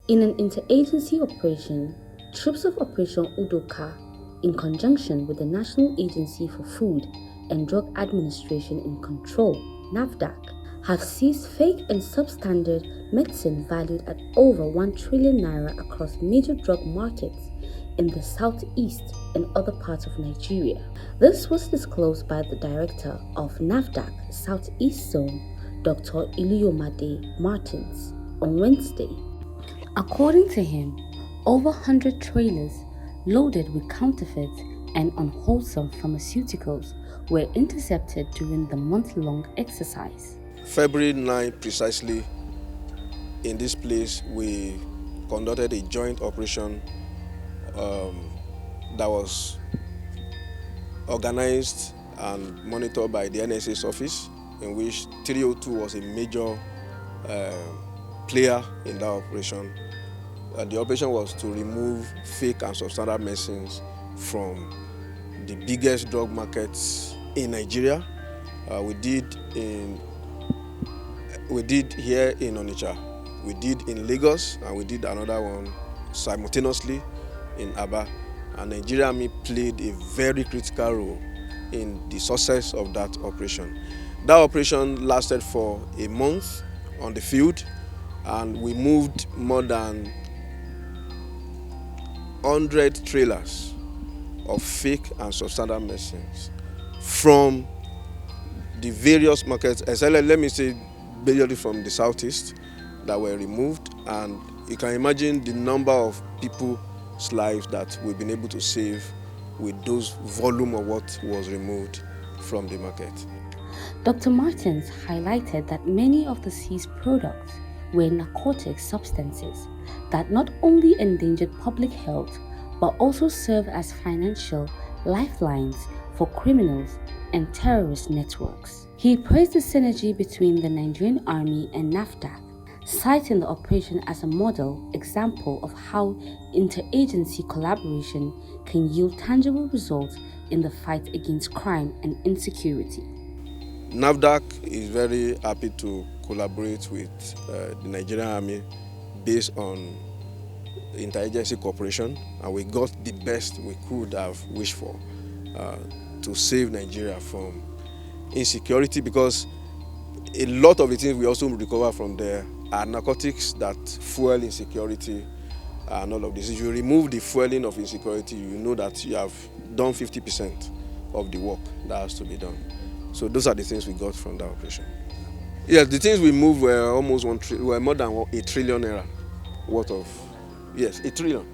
In an interagency operation, troops of Operation UDO KA, in conjunction with the National Agency for Food and Drug Administration and Control (NAFDAC), have seized fake and substandard medicine valued at over 1 trillion naira across major drug markets in the southeast and other parts of Nigeria. This was disclosed by the director of NAFDAC Southeast Zone, Dr. Iliyomade Martins, on Wednesday. According to him, over 100 trailers loaded with counterfeit and unwholesome pharmaceuticals were intercepted during the month-long exercise. February 9 precisely, in this place, we conducted a joint operation that was organized and monitored by the NSA's office, in which 302 was a major player in that operation. The operation was to remove fake and substandard medicines from the biggest drug markets in Nigeria. We did here in Onitsha, we did in Lagos, and we did another one simultaneously in Aba. And Nigeria Army played a very critical role in the success of that operation. That operation lasted for a month on the field, and we moved more than 100 trailers of fake and substandard medicines from the various markets, let me say basically from the southeast, that were removed. And you can imagine the number of people's lives that we've been able to save with those volume of what was removed from the market. Dr. Martins highlighted that many of the seized products were narcotic substances that not only endangered public health but also serve as financial lifelines for criminals and terrorist networks. He praised the synergy between the Nigerian Army and NAFDAC, citing the operation as a model example of how interagency collaboration can yield tangible results in the fight against crime and insecurity. NAFDAC is very happy to collaborate with the Nigerian Army based on interagency cooperation, and we got the best we could have wished for to save Nigeria from insecurity, because a lot of the things we also recover from there are narcotics that fuel insecurity and all of this. If you remove the fueling of insecurity, you know that you have done 50% of the work that has to be done. So those are the things we got from that operation. Yes, the things we moved were almost were more than 1 trillion naira worth of. Yes, 1 trillion.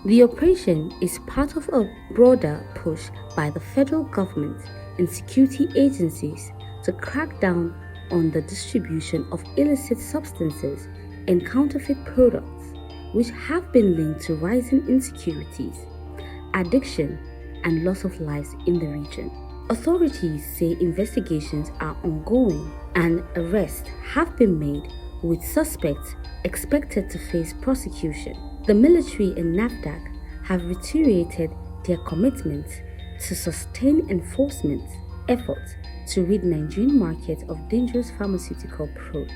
The operation is part of a broader push by the federal government and security agencies to crack down on the distribution of illicit substances and counterfeit products, which have been linked to rising insecurities, addiction, and loss of lives in the region. Authorities say investigations are ongoing and arrests have been made, with suspects expected to face prosecution. The military and NAFDAC have reiterated their commitment to sustain enforcement efforts to rid Nigerian market of dangerous pharmaceutical products.